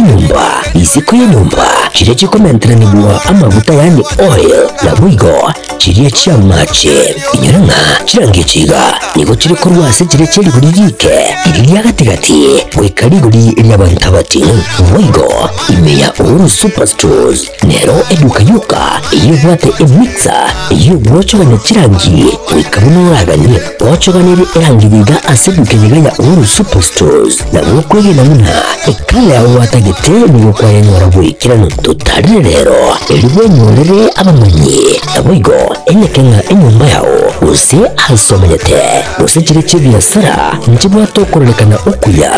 nyumba isiko ya nyumba chire chikomentera nibwa amavuta yani oil na bwigo chire cha mache inyuranga chirange chiga niko chire korwase chire cheri buririke iri yagatigati wikari guri iryabantu bati bwigo imeya Uhuru Superstores nero eduka yuka iyo bwate emixer iyo bwochogane chirangi wikabuno uraganye bwochoganire irangiriga aseduke nyiganya Uhuru Superstores na bwokwege namuna ikala watagete nigo kwa yenyora bwikirano tutari rero elibwe nyorere abamanyi nabwigo enyekenga enyumba yao use asomanyete use chire chibiasara nchibwato korelekana okuya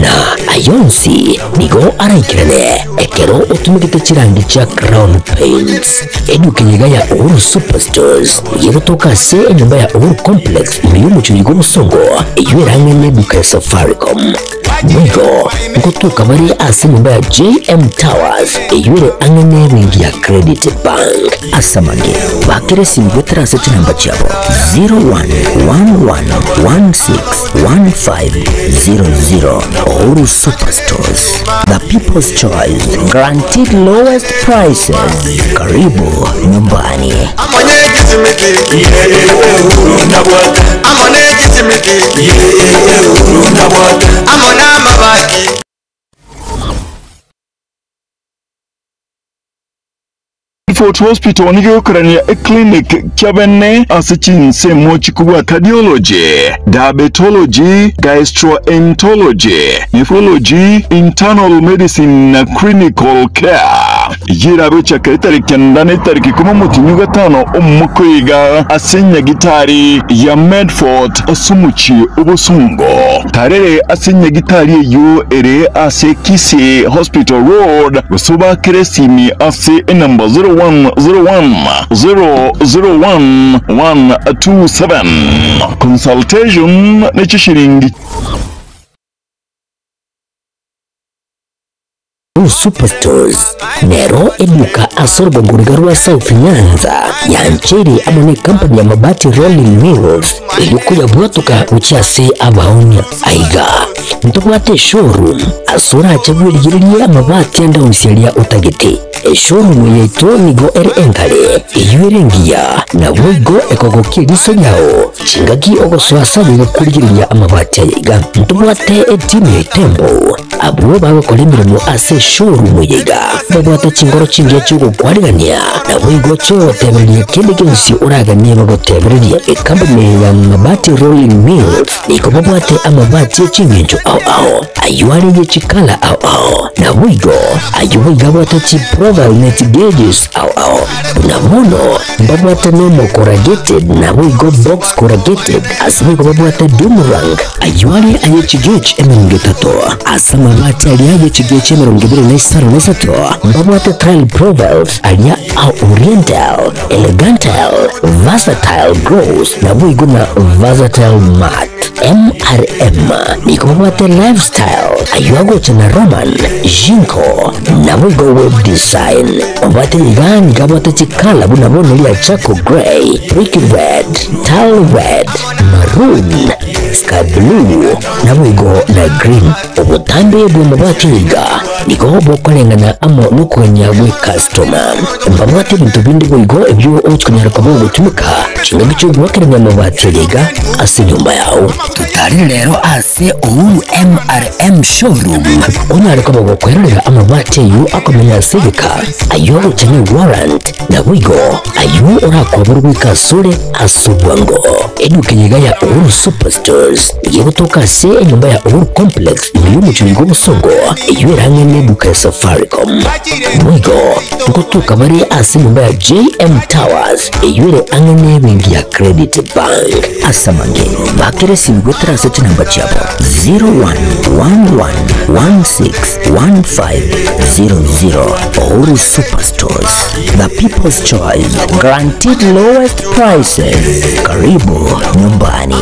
na ayonsi nigo araikirane ekero utumikite chirangi cha Crown Paints eduke nyigaya Uhuru Superstores yegotoka se enyumba ya Uhuru Complex muri umuchuyigo musongo iyirange neduka ya Safaricom Mwigo ngotuka bari ase nyumba ya JM Towers eyure angene wingi ya Credit Bank asamage bakere simbutera seti namba chabo 0111161500 Uhuru Superstores, the people's choice, guaranteed lowest prices. Karibu nyumbani. Fort Hospital niyo karania a clinic kyabene asichinse mochi kubwa cardiology, diabetology, gastroenterology, nephrology, internal medicine na clinical care. Yirabe chaka itariki ndane itariki kuma mutinyuga tano umukwiga asinya gitari ya Medford asumuchi ubusungo. Tarere asinya gitari yo ere ase Kisi Hospital Road Rusuba Keresimi ase number 01010127. Consultation nechishiringi Superstores nero eduka asorbo ngurigarwa South Nyanza yancheri amone company ya mabati Rolling Mills ilikuya bwatuka uchiase abaonya aiga ntobwate showroom asura achagwirigiria mabati enda usialia utagete showroom yeto nigo enkale iyurengia na bwigo ekogokie liso yao chingagi ogoswasa kurigiria amabati aiga ntobwate etime tembo abo baba kolemirimo ase showroom yiga babwata chingoro chingiye chugo kwarigania na bwigo cho tebelie kende kensi uraganie bagotebelie company ya mabati Rolling Mills niko babwate amabati chingenjo au ayuari ye chikala au na bwigo ayuwe gabwata chi Proval net gauges au na mono babwata nomo corrugated na bwigo box corrugated asibwigo babwata Dumarang ayuari aye chigech emengetato asama mabati aliaje chigeche merongibiri na isaro nesato mbabwate tile Provals alia au Oriental, Elegantal, Versatile Grows na bwigo na Versatile Mat MRM niko babwate Lifestyle ayuago chana Roman Jinko na bwigo Web Design babwate igani gabwate chikala buna bono lia Chaco Grey, Brick Red, Tile Red, Maroon, Sky Blue na bwigo na Green ubutambe bwe mabati iga niko bokolengana amo nukonya bwe customer mbabwate bintu bindi bwigo ebyo ochkunyara kabo gutumika chinga cyo gwakeranya mabati iga ase nyumba yao tutari rero ase Uhuru MRM showroom onyara kabo gukwerera amabati yu akomenya sibika ayo chani warrant na bwigo ayo urakwaburu kasure asubwango eduke yiga ya Uhuru Superstores yegotoka se nyumba ya Uhuru Complex iyo muchuyigo musongo iyo range neduka ya Safaricom bwigo tukotuka bari ase nyumba ya JM Towers iyo angene wingi ya Credit Bank asamange bakere simbutera seti namba chabo 0111161500 Uhuru Superstores, the people's choice, guaranteed lowest prices. Karibu nyumbani.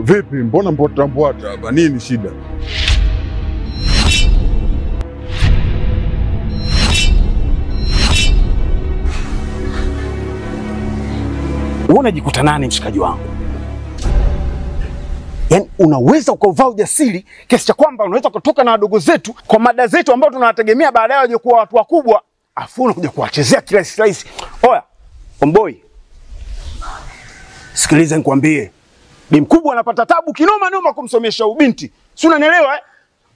Vipi mbona mbota hapa nini shida? Wewe unajikuta nani mshikaji wangu? Yaani unaweza ukavaa ujasiri kiasi cha kwamba unaweza kutoka na wadogo zetu kwa mada zetu ambao tunawategemea baadaye waje kuwa watu wakubwa, afu unakuja kuwachezea kirahisi rahisi. Oya, Omboy. Sikiliza nikwambie. Bi mkubwa anapata tabu kinoma noma kumsomesha ubinti. Si unanielewa eh?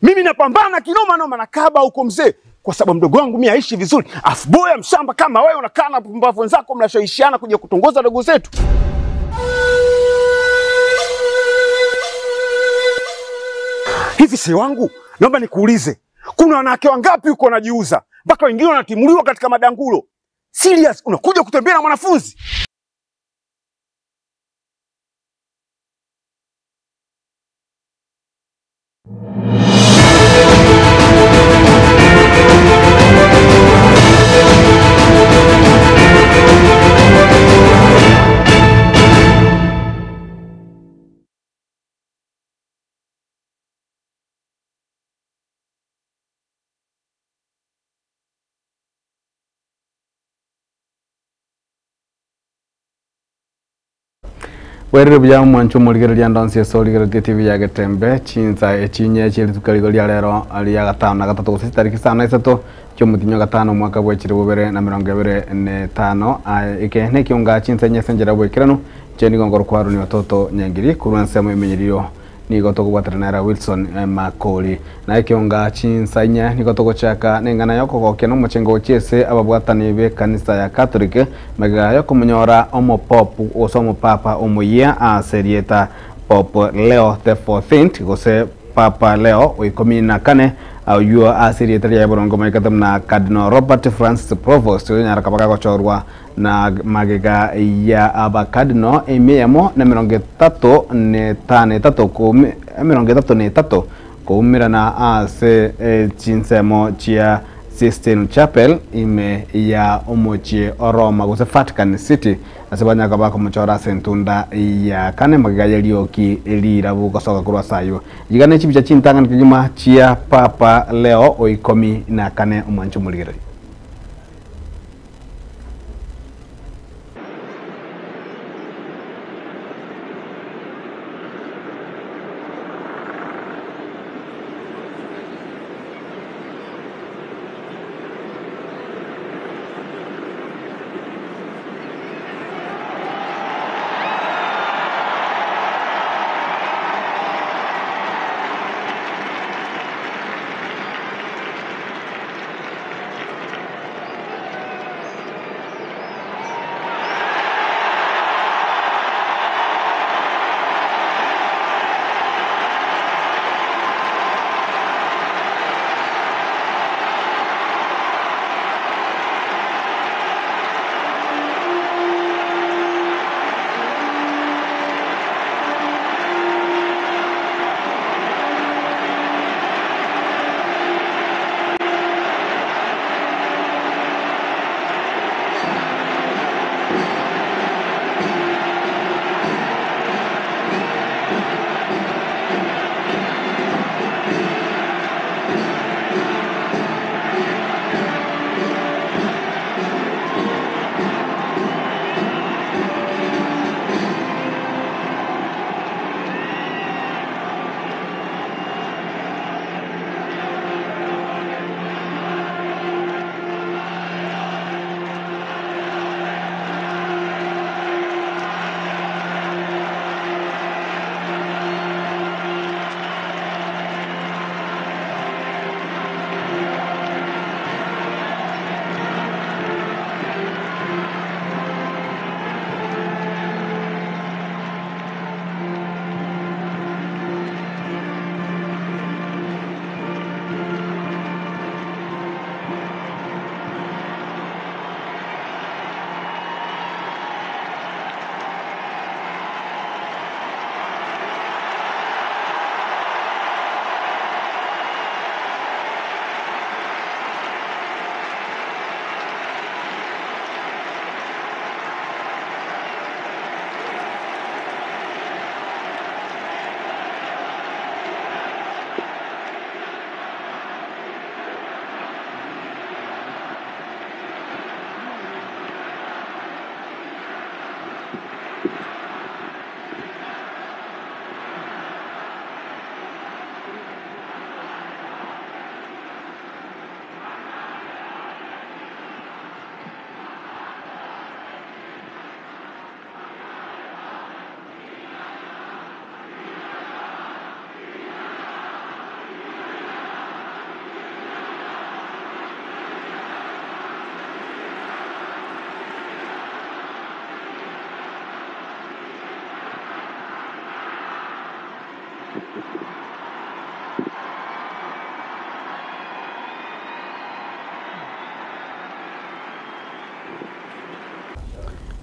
Mimi napambana kinoma noma na kaba huko mzee kwa sababu mdogo wangu mimi aishi vizuri. Afu boya mshamba kama wewe unakaa na pumbavu wenzako mnashawishiana kuja kutongoza wadogo zetu. Hivi si wangu, naomba nikuulize. Kuna wanawake wangapi uko wanajiuza? Mpaka wengine wanatimuliwa katika madangulo. Serious, unakuja kutembea na mwanafunzi? Werere bya mwancho muligere lya ndonse so ligere TV ya Gatembe chinza echinye chiri tukaligo lya lero ali ya gatano na gatatu gusi tariki sana isato cyo mutinyo gatano mwaka bwa chiri bubere na 2025 ike ne kyonga chinza nyesengera bwekirano cheni gongoro kwaru ni watoto nyangiri kurwanse mu imenyiriro ni goto kubwatanira Wilson Makoli na kyonga chinza nya ni goto gochaka nengana yoko gokeno muchengo chese ababwatani be kanisa ya Catholic magaga yoko munyora omo pop osomo papa omoya a serieta Pop Leo the 14th gose Papa Leo oikomi na kane au asirieta ya borongo maikatam na Cardinal Robert Francis Provost nyara kabaka gochorwa na magega ya aba Cardinal emeyamo na 33 kumira na ase chinsemo chia Sistine Chapel ime ya omochie Roma gose Vatican City asabanya kabaka muchora sentunda ya kane magega yalioki elira bugosoka kurwa sayo yigane chibicha chintanga nikijuma chia Papa Leo oikomi na kane umwancho muligere.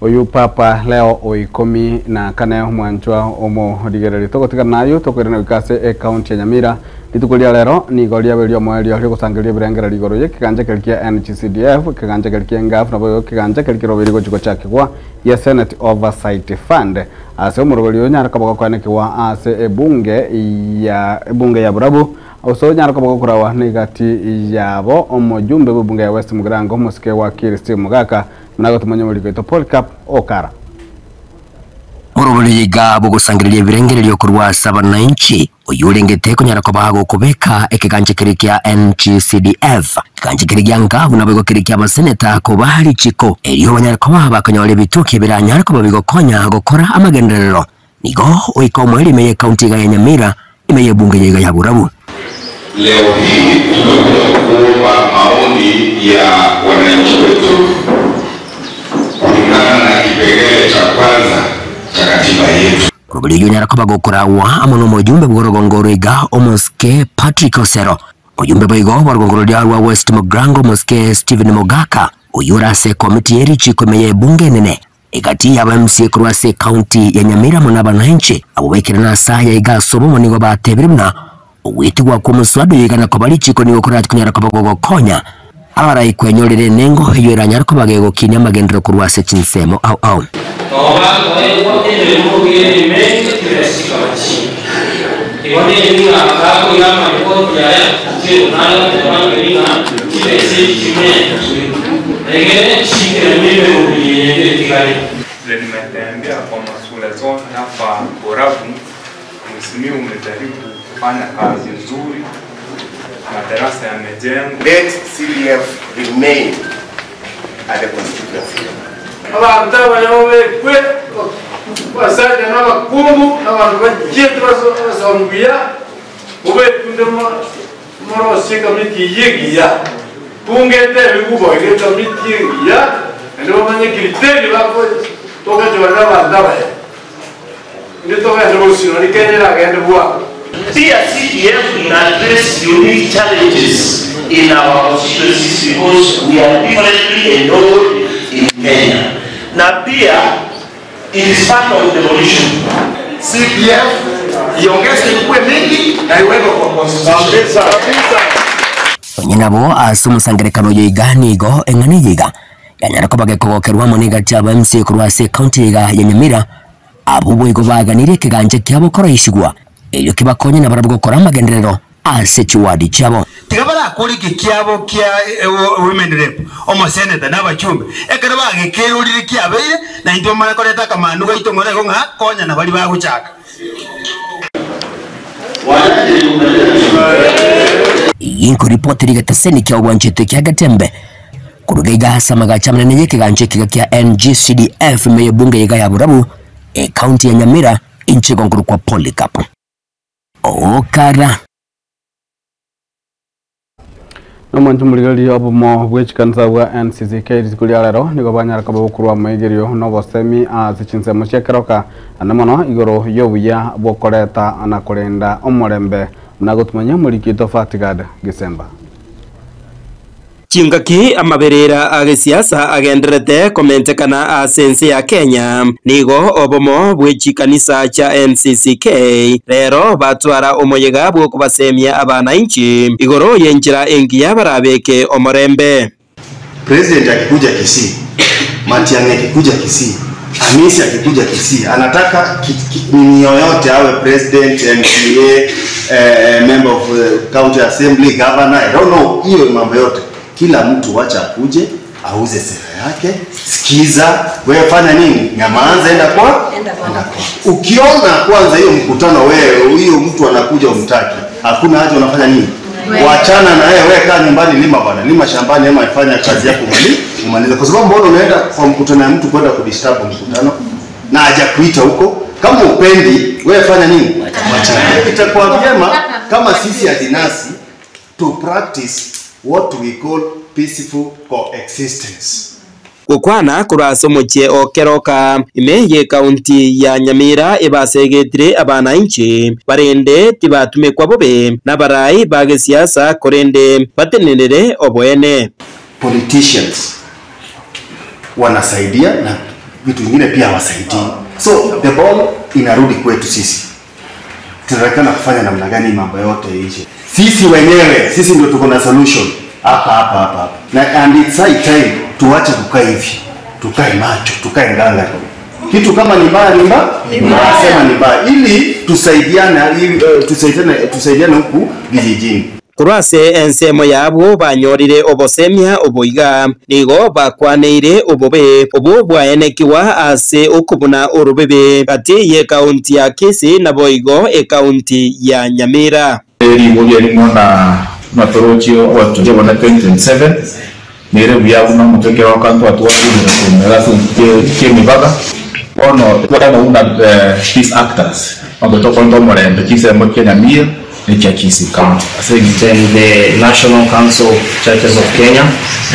Oyu papa leo oikomi na kane mwanchwa omo digereri togotika nayo tokwirana wikase county ya Nyamira litukulia lero ni golia belio mwelio rio kusangilia birengera ligoro ye kiganja kelkia NGCDF kiganja kelkia ngaf na boyo kiganja kelkiro birigo chiko chake kwa ya Senate Oversight Fund ase omurogolio nyara kabako kwaneke wa ase ebunge ya Burabu auso nyara kabako kurawa negati yabo omujumbe bubunge ya West Mugirango musike wa Kirsti Mugaka mnago tumonye muliko Paul Cap Okara Murugoli gabo gusangiriria birengerero kurwa sabananchi uyurengete kunyara ko bago kubeka ekiganje kirikia NGCDF kiganje kirikia ngavu nabego kirikia abaseneta ko bahari chiko eriyo banyara ko bakanyole bituke biranyara ko babigo konya gukora amagenderero nigo uiko mweli meye county ya Nyamira imeye bunge ya Burabu. Leo hii tumekuwa maoni ya wananchi wetu kulingana na kipengele cha kwanza cha katiba yetu. Rubili yunyara ko bagokora wa amono mujumbe bw'orogongoro iga omoske Patrick Osero mujumbe bwigo bw'orogongoro wa West Mugirango moske Steven Mogaka uyurase komiti yeri chiko meye bunge nene igati ya MCA kurwase county ya Nyamira munabananchi abubekirana saya iga sobo monigo batebirina uwiti wa kumuswado yigana ko bali chiko ni okora kunyara ko bagokonya abara ikwenyorere nengo yera nyara ko bagego kinya magendero kurwase chinsemo au Nimetembea kwa masuala zote hapa Burabu. Mheshimiwa umejaribu kufanya kazi nzuri. Madarasa yamejengwa. Let CDF remain at the constituency. Abantu abanyobe kwe basajja n'abakungu n'abantu bagiye basombiya ube tundemo morose kamiti yigiya tungete bigubo igeta kamiti yigiya ndio manye kriteri bako toka jwana bandaba ndio toka solution ni Kenya agende bwa. CDF will address unique challenges in our constituencies because we are differently endowed in Kenya. Na pia it is part of devolution. CDF iongeze kuwe mingi na iweke kwa constitution. Nyinabo asumusangerekano yiganigo engani yiga yanyara ko bagekogokerwa moniga cyaba MC kurwase county ya Nyamira abubo igo baganire kiganje kyabo korayishigwa iyo kibakonye nabarabwo kora amagenderero ase chiwadi cyabo tigabara kuri kikyabo kya women rep omo senator n'abachumbe ekara bagekerurire kyabeire na into mara koreta kamandu gaito ngore ngo nga konya na bali baguchaka yinko report rigateseni kya wanchete kya Gatembe kurugaiga hasa magachamne ne kiganje kya NGCDF meye bunge ya Burabu county ya Nyamira inchi gonguru kwa Polycarp Okara Nomantu muligali obumo bwechikanza wa NCCK litukulia lero nigo banyara kabo kurwa maigerio nobo semi azichinse mushekeroka anamono igoro yobuya bokoreta anakolenda omorembe nagotumanya mulikito Fatigad Gisemba Chingaki amaberera agesiasa agenderete komentekana asense ya Kenya nigo obomo bwechikanisa cha NCCK rero batwara omoyega bwo kubasemia abananchi igoro yenjira engiya barabeke omorembe. President akikuja Kisii, Matiang'i akikuja Kisii, Hamisi akikuja Kisii, anataka ni yoyote awe president, MCA, member of county assembly, governor, I don't know, hiyo mambo yote. Kila mtu wacha akuje, auze sera yake, sikiza, wewe fanya nini? Nyamaza, enda kwa. Ukiona kwanza hiyo mkutano wewe, huyo mtu anakuja umtaki, hakuna haja unafanya nini? Waachana na yeye, wewe kaa nyumbani, lima bwana, lima shambani ama ifanya kazi yako umalize. Kwa sababu mbona unaenda kwa mkutano ya mtu kwenda kudisturb mkutano na haja kuita huko? Kama upendi, wewe fanya nini? Waachana. Itakuwa vyema kama sisi adinasi to practice what we call peaceful coexistence. Kukwana kuraso mochie okeroka imeye county ya Nyamira ibasegetire abananchi barende tibatume kwa bobe na barai bage siasa korende batenenere oboene. Politicians wanasaidia na vitu vingine pia hawasaidii. So the ball inarudi kwetu sisi. Tunatakana kufanya namna gani mambo yote ishe. Sisi wenyewe, sisi ndio tuko na solution hapa. And it's high time tuache kukaa hivi. Tukae macho, tukae nganga. Kitu kama ni mbaya nasema ni mbaya ili tusaidiane huku vijijini. Kurase ensemo yabo banyorire obosemia oboiga nigo bakwaneire obobe obo bwaenekiwa ase okubuna orubebe kati ye kaunti ya Kisii na boigo e kaunti ya Nyamira. Ribo yerimo na matorochio watu jebo na 2027 nire byabu na mutokera wakantu watu ngalafu kemibaga ono kwa una peace actors wametoka ndo mrembe kisema Kenya mia ni Kisii County. The National Council of Churches of Kenya,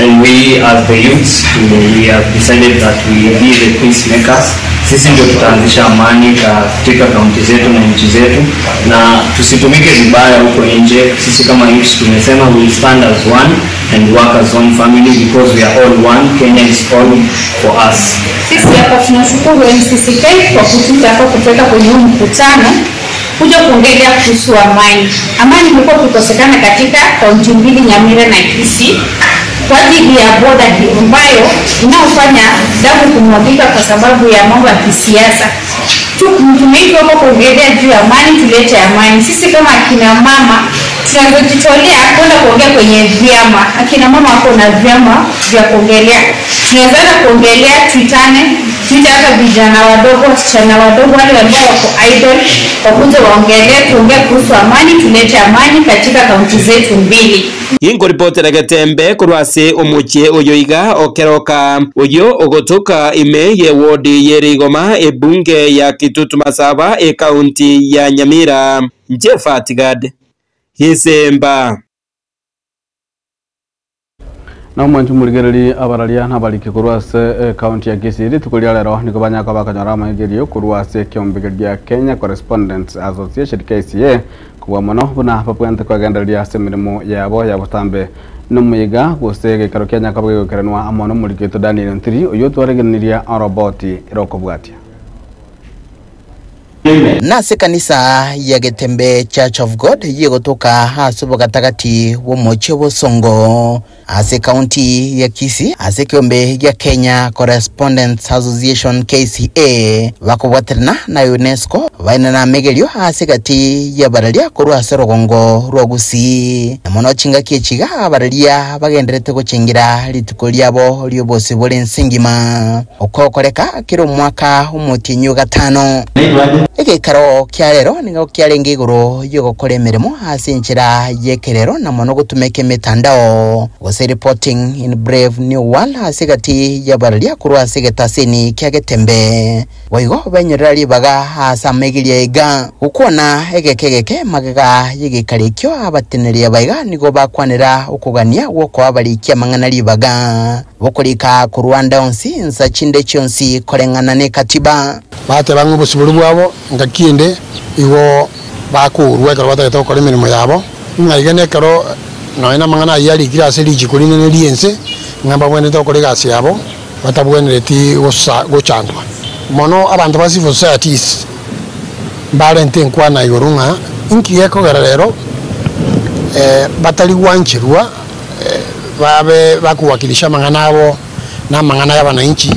and we as the youths we have decided that we be the peacemakers. Sisi ndio tutaanzisha amani katika kaunti zetu na nchi zetu, na tusitumike vibaya huko nje. Sisi kama youths tumesema we stand as one and work as one family because we are all one. Kenya is all for us. Sisi hapa tunashukuru NCCK kwa kutuita hapa kutoka kwenye mkutano kuja kuongelea kuhusu amani. Amani imekuwa kukosekana katika kaunti mbili, Nyamira na Kisii, kwa ajili ya boda ambayo inaofanya damu kumwagika kwa sababu ya mambo ya kisiasa. Tumeitwa hapa kuongelea juu ya amani, tulete amani. Sisi kama akina mama tunajitolea kwenda kuongea kwenye vyama. Akina mama wako na vyama vya kuongelea. Tunaweza kuongelea tuita hata vijana wadogo, wasichana wadogo, wale ambao wako idle, wakuja waongelee, tuongee kuhusu amani, tulete amani katika kaunti zetu mbili. Ingo ripotera Getembe kurwase omuche oyoiga okeroka oyo ogotoka ime ye wodi yerigoma ebunge ya Kitutu Masaba e kaunti ya Nyamira. Jefatigad Hisemba na mwanju murigereri abaralia nabalike kurwase kaunti ya Kisii tukulia lero niko banyaka bakanyara magerio kurwase kyombegeria Kenya Correspondents Association KCA kuwa mono buna papwente kwa genderia semirimo yabo yabutambe numuyiga gusege karo Kenya kabwe kerenwa amono muriketo Daniel Ntiri uyo twaregeniria roboti rokobwatia nase kanisa ya Getembe Church of God yegotoka hasubo gatagati wo moche bosongo ase county ya Kisii ase kiombe ya Kenya Correspondents Association KCA bakobwaterna na UNESCO baina na megerio ase gati ya baralia kurwa serogongo rwogusi na mono chinga kichiga baralia bagenderete guchingira lituko lyabo lyo bose bole nsingima okokoreka kiro mwaka umutinyu gatano ege karo kyarero ningo kyarenge iguru yogokora emirimo asinchira yekerero na mono gutumeke mitandao wose reporting in Brave New World asigati yabaralia kurwa asigetasini kya Getembe waigo benyorali baga asamegiria ega ukona egekegeke magaga yigikarikyo abateneria baiga nigo bakwanira ukugania woko abalikia manganali baga bokolika ku Rwanda onsi nsa chinde chonsi korengana ne katiba bate bangu busuburu bwabo ngakinde igo bakurwe karo batageta gukora imirimo yabo ngayigene karo noina mangana yali kira seri chikuline ne liense ngamba bwene to kore gasi yabo batabwenereti gochandwa mono abantu ba civil societies balente nkwana igorunga inkiye ko garero batali wanchirwa babe bakuwakilisha mangana abo na mangana y'abananchi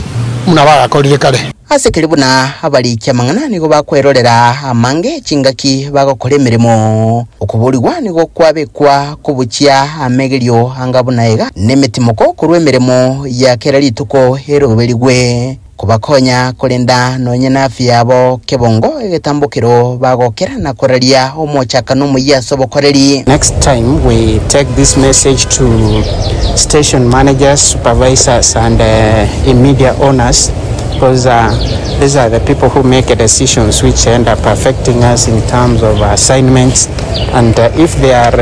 muna bagakorire kare ase kiribu na abali kyamangana nigo bakwerorera amange chingaki bagokora emirimo okuburirwa nigo kwabekwa kubukia amegerio angabunaega nemetimoko kurwe emirimo ya keralituko heroberigwe kubakonya kolenda nonye na afya yabo kebongo egetambukiro bagokera na koralia omochaka no muya sobokoreri. Next time we take this message to station managers, supervisors and media owners, because these are the people who make decisions which end up affecting us in terms of assignments, and if they are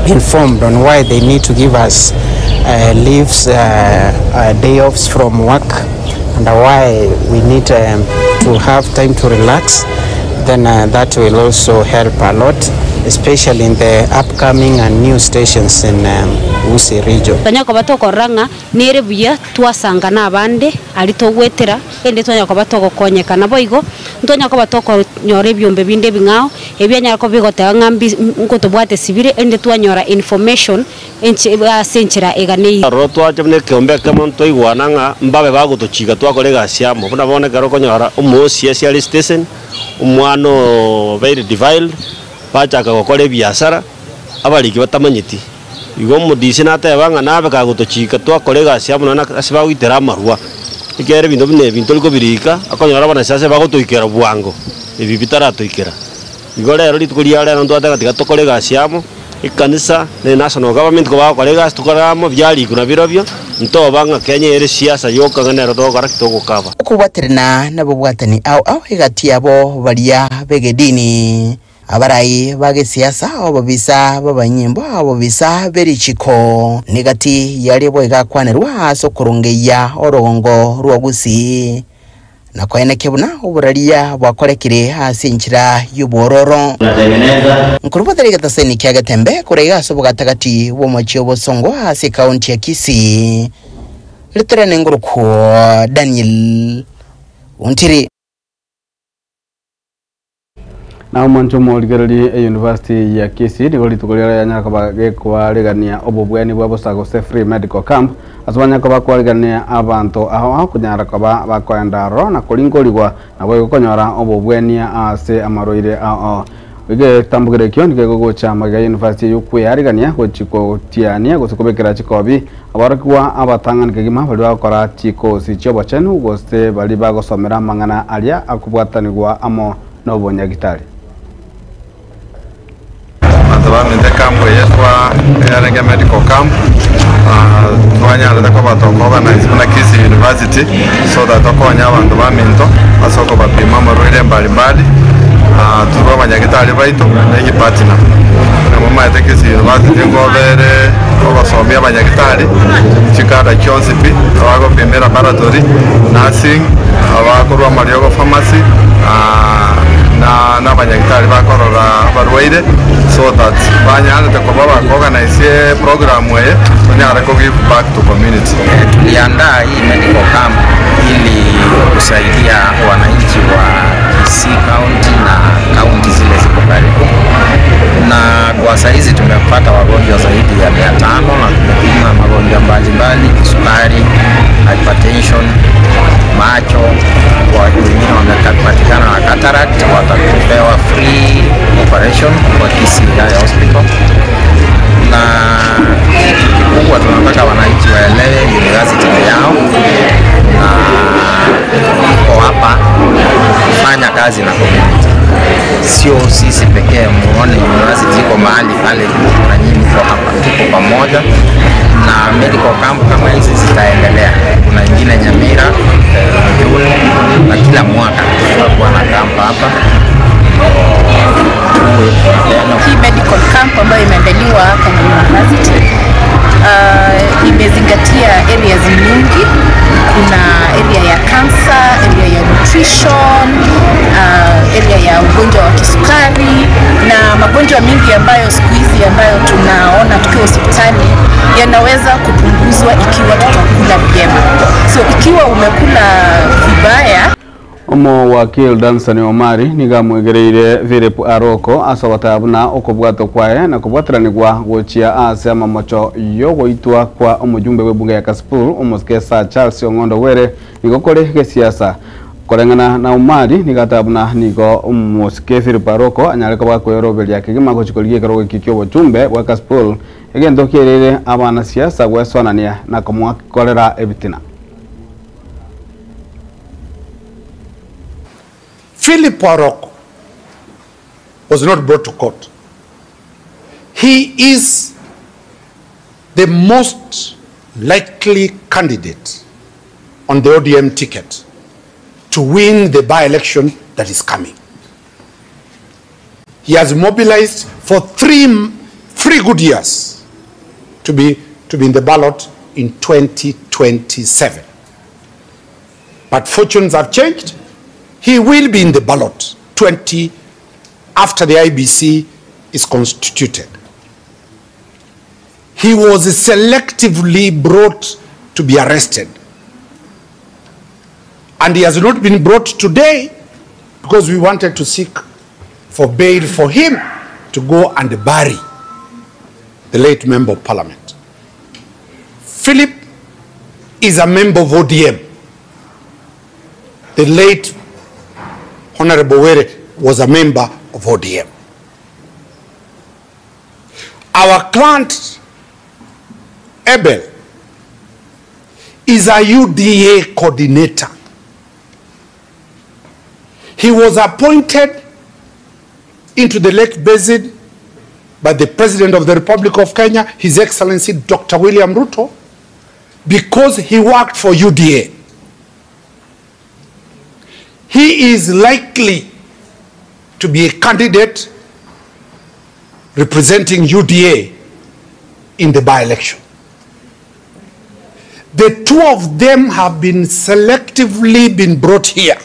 informed on why they need to give us leaves, day offs from work, and why we need to have time to relax, then that will also help a lot especially in the upcoming and new stations in Gusii region. Tanyako batoko ranga nere buya twasanga nabande ali togwetera ende tanyako batoko konyeka naboigo ntonyako batoko nyore byombe binde bingao ebyanyako bigotega ngambi nkoto bwate sibire ende twanyora information senchira egane ro twajemne kyombe kama toigwananga mbabe bagutochiga twakorega siamo buna bone karo konyora umusi ya station umwano very divile pachaka gukore biashara abaliki batamanyiti igo mudisi natebanga nabe kagutochika twakorega siamo na asiba witera marwa ikere bindo bine binto liko birika akonyora bana sase bagotoikera bwango ibi bitara toikera igo rero litukuria rero ndo ataka tokorega siamo ikanisa ne national government ko bakorega tukoramo byali kuna birobyo ntobanga Kenya ere siasa yoka ganero dogara kitoko kaba kubaterina nabo bwatani au higati yabo balia begedini abarai bage siasa abo bisa babanyimbo abo bisa berichiko negati yali boiga kwanerwa sokurungeya orongo rwa Gusii na kwaene kebuna uburalia bwakorekire asinchira yubororo nkurubadari gataseni kyaga tembe kurega sobuga tagati wo mochi obosongo ase county ya Kisii litrene nguruko Daniel Untiri na umancho moligereri University ya Kisii digoli tukolera yanyaka bagekwa regania obobweni bwabosago free medical camp asubanya ko bakwaregania abantu aho kunyara ko bakwenda ro na kulingoligwa nabo gukonyora obobweni ase amaroire aho wige tambugire kyo ndike gogocha maga University yukwiyarigania gochiko tiania gusukobekera chikobi abarakwa abatangana kegima bali bakora chiko sichobo chenu goste bali bagosomera mangana alia akubwatanirwa amo n'obonyagitari Naturalmente campo yeswa Erenge Medical Camp twanyala takoba organize na Kisii University so that tokonya abantu baminto asoko bapima marwere mbalimbali tuba abanyagitari baito n'egi partner na mama ya Kisii University ngobere obasomya abanyagitari chikada kyonsipi abago pimera laboratory nursing abakorwa mariogo pharmacy na abanyagitari bakorora barwaire so that banyala takoba organize program we tunyara ko give back to community. Tuliandaa hii medical camp ili kusaidia wananchi wa Kisii County na county zile ziko karibu, na kwa saizi tumepata wagonjwa zaidi ya 500 na tumepima magonjwa mbalimbali, sukari, hypertension, macho, kwa wengine wamepatikana na cataract watapewa free operation kwa Kisii Hospital. Na kitu kikubwa tunataka wananchi waelewe university yao na iko hapa kufanya kazi na community, sio sisi pekee. Muone university iko mahali pale na nyinyi mko hapa, tuko pamoja na medical camp kama hizi zitaendelea. Kuna nyingine Nyamira June na kila mwaka tutakuwa na camp hapa. Hii medical camp ambayo imeandaliwa hapa na university imezingatia areas nyingi. Kuna area ya cancer, area ya nutrition, area ya ugonjwa wa kisukari na magonjwa mingi ambayo siku hizi ambayo tunaona tukiwa hospitali yanaweza kupunguzwa ikiwa tutakula vyema. So ikiwa umekula vibaya Omo wakil Dansani Omari niga mwegereire Philip Aroko asobatabuna okobwato kwae na kubwatiranirwa gochia ase amamocho yogo itwa kwa omujumbe webunge ya Kasipul omuskesa Charles Ongondo were nigo kore gesiasa korengana na Omari nigatabuna nigo omuske Philip Aroko anyareka bakoyoroberia kigima gochikoligie karo gikikyo bujumbe wa Kasipul egendo kirere abana siasa gwesonania na komwa kolera ebitina. Philip Aroko was not brought to court. He is the most likely candidate on the ODM ticket to win the by-election that is coming. He has mobilized for three good years to be in the ballot in 2027. But fortunes have changed. He will be in the ballot after the IBC is constituted, he was selectively brought to be arrested. And he has not been brought today because we wanted to seek for bail for him to go and bury the late member of parliament. Philip is a member of ODM. The late Honorable Were was a member of ODM. Our client, Abel, is a UDA coordinator. He was appointed into the Lake Basin by the President of the Republic of Kenya, His Excellency Dr. William Ruto, because he worked for UDA. He is likely to be a candidate representing UDA in the by-election. The two of them have been selectively been brought here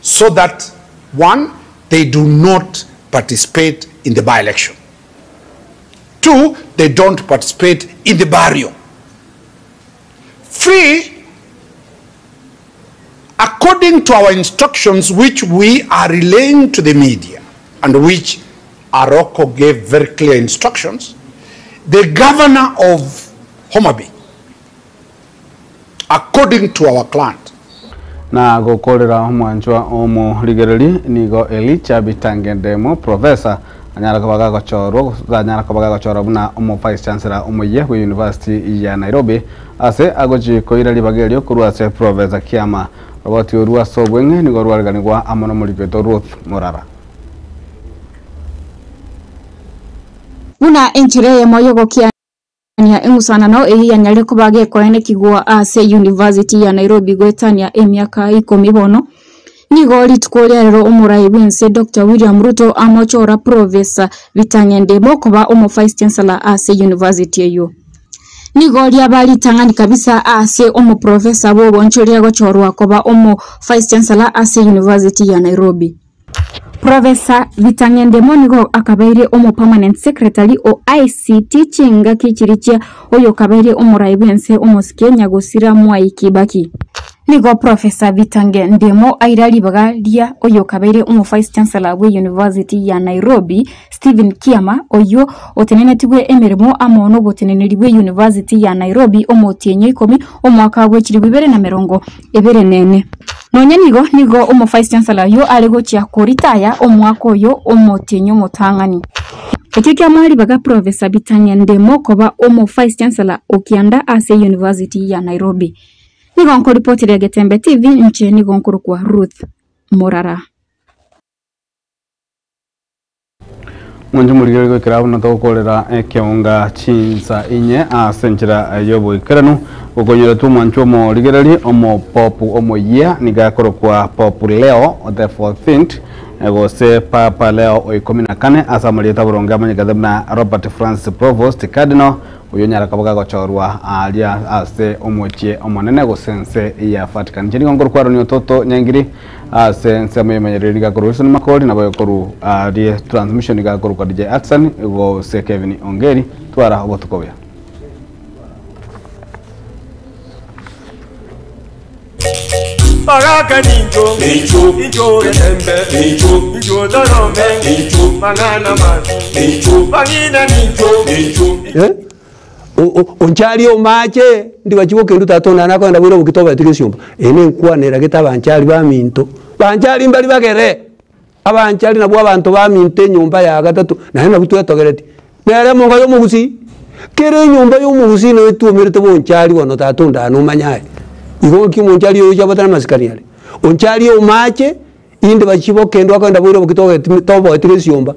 so that, one, they do not participate in the by-election. Two, they don't participate in the barrio. Three, according to our instructions, which we are relaying to the media, and which Aroko gave very clear instructions, the governor of Homa Bay, according to our client, na gukorera mwanjwa omo ligereri nigo Elicha Bitang'endemo professor anyara kabaga gochoro anyara kabaga gochoro buna omo vice chancellor omo ye ku university ya Nairobi ase agoji koira libagerio kuru ase professor Kiama roboti urua sobwenge nigo rwarganirwa amono mulipeto Ruth Morara muna enchire moyogo kia nia engusanano ehiyanyare kubage koene kigwa ase university ya Nairobi gwetania emiaka 10 bono nigo litkoria rero umurai wense Dr. William Ruto amochora professor Bitang'endemo kuba omo vice chancellor ase university eyo nigo lyabali tangani kabisa ase omo professor bo bonchoria gochorwa kuba omo vice chancellor ase university ya Nairobi. Professor Bitang'endemo nigo akabaire omo permanent secretary o ICT chinga kichirichia oyo kabaire omo raibense omo Kenya gosira Mwai Kibaki. Nigo Professor Bitang'endemo airali bagalia oyo kabaire omo vice chancellor we university ya Nairobi Stephen Kiama oyo otenene tigwe emeremo amono boteneneriwe university ya Nairobi omo tienyo 10 omwaka gwechiribibere na merongo ebere nene. Nonya nigo omo vice chancellor yo alego chia koritaya omwaka oyo omo tienyo motangani. Ekeke amali baga Professor Bitang'endemo koba omo vice chancellor okianda ase university ya Nairobi. Nigo nko ripoti ya Getembe TV nche nigo nkuru kwa Ruth Morara. Mwanju murigere go kirabu no tokorera ekeonga chinsa inye asenjira yobo ikaranu ukonyera tu mwanju mo rigereri omo popu omo year nigakoro kwa popu leo the 14th ego se papa leo o 14 asamalieta buronga manyigadabna Robert Francis Provost Cardinal uyonyara kabaga gochorwa alia ase omochie omonene go sense ya Vatican jeni ngongoro kwa ronyo toto nyangiri sense memenyereri ga korusun makori na bayokoru die transmission ga koru kwa DJ Atsan go se Kevin Ongeri twara obotukobya Baraka ninjo Getembe ninjo Dorome Mangana mazi Bangina ninjo onchali omache ndi bachiboke ndu tatona nako nda bwiro bukitoba atigeshyumba ene nkwanera getabanchali ba minto banchali mbali bagere abanchali nabwo abantu ba minte nyumba ya gatatu na hena butu yatogereti nere monga yo mugusi kere nyumba yo mugusi no etuomerete bonchali wono tatonda no manyaye igo kimonchali yo jabatana masikari yale onchali omache indi bachiboke ndu akanda bwiro bukitoba atigeshyumba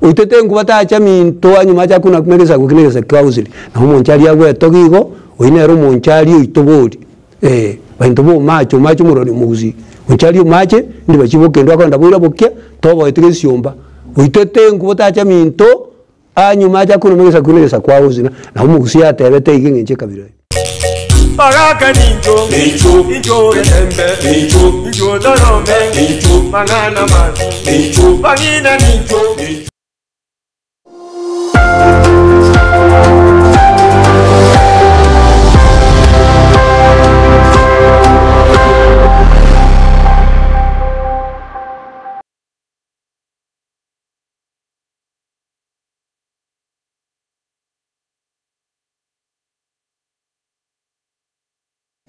utete ngubata acha minto anyuma cha kuna kumereza kukineza kauzili na umonchali yagwe togigo oinero monchali itobodi bantu bo macho muroni muguzi onchali mache ndi bachiboke ndo akanda bwira bokia tobo etigeshyomba utete ngubata acha minto anyuma cha kuna kumereza kwauzina na umuguzi atebete igenje kabira Baraka ninjo Getembe ninjo Dorome Mangana mazi Bangina ninjo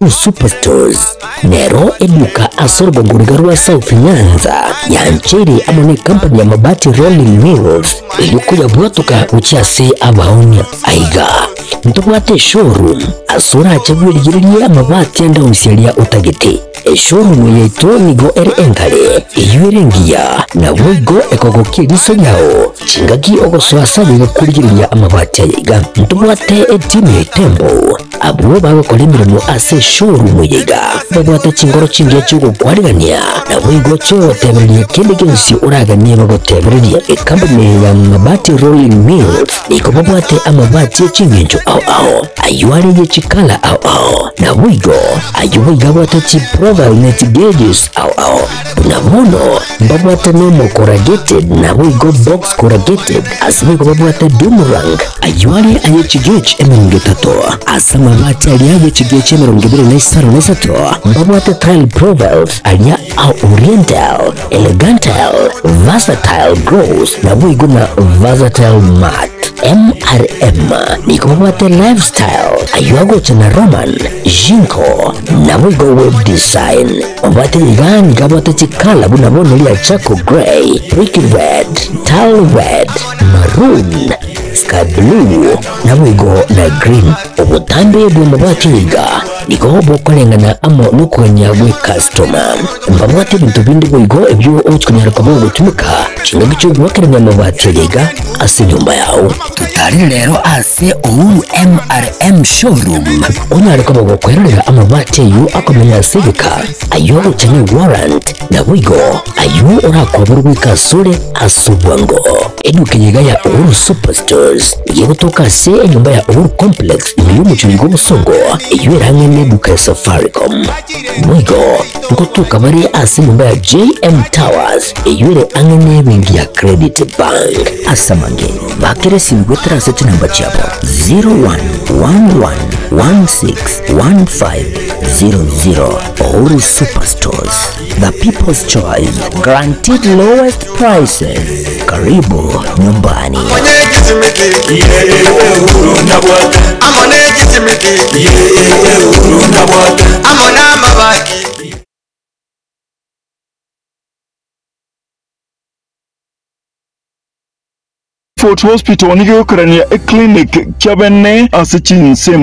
Superstores nero eduka asorbo ngurigarua South Nyanza ya Nchiri amone company ya mabati Rolling Mills ilikuya bwatuka uchase abaonia aiga ntubwate showroom asura achabwirigiria amabati enda usialia utagete showroom yetu nigo enkale iyurengia na wigo ekogokie giso yao chingagi ogoswasa bigakurigiria amabati aiga ntubwate etime tembo abo bagokolemirimo ase showroom yiga babwate chingoro chingia chugo kwarigania na wigo cho teberie kende gensi uraganie bagoteberie company ya mabati Rolling Mills niko babwate amabati chingenjo ao ayuari ye chikala ao na wigo ayuwiga bwate chi Proval net gauges ao na mono babwate nomo corrugated na wigo box corrugated asibigo babwate Boomerang ayuari aye chigech emengetato asama mabati aliaje chigeche merongibire na isaro nesato babwate Tile Provals alia au Oriental Elegantal Versatile Grows na wigo na Versatile Mat MRM niko babwate Lifestyle ayuago chana Roman Jinko na wigo Web Design babwate igani gabwate chikala buna bono lia Chaco Grey Brick Red Tile Red Maroon Sky Blue na wigo na Green ubutambe bwa mabati iga niko bokolengana amo nukwanya gwe customer mbabwate bintu bindi wigo ebyo ochkunyara kwa gutumika chinga gicho gwakeranya mabati iga ase nyumba yao tutari rero ase Uhuru MRM showroom onare kwa gukwerera amabati yu akomenya sigika ayo chanye warrant na wigo ayo urakobura gwikasure asubwango eduke yiga ya Uhuru Superstores yegutoka se nyumba ya Uhuru Complex niyo muchingo busongo iyo irange neduka ya Safaricom wigo ngotuka bari ase nyumba ya JM Towers iyo ire angene bengi ya Credit Bank asamange bakere simgwetera sete namba chabo 0111161500 Uhuru Superstores, the people's choice, guaranteed lowest prices. Karibu nyumbani. Fort Hospital nigo kurania clinic kyabene asichinse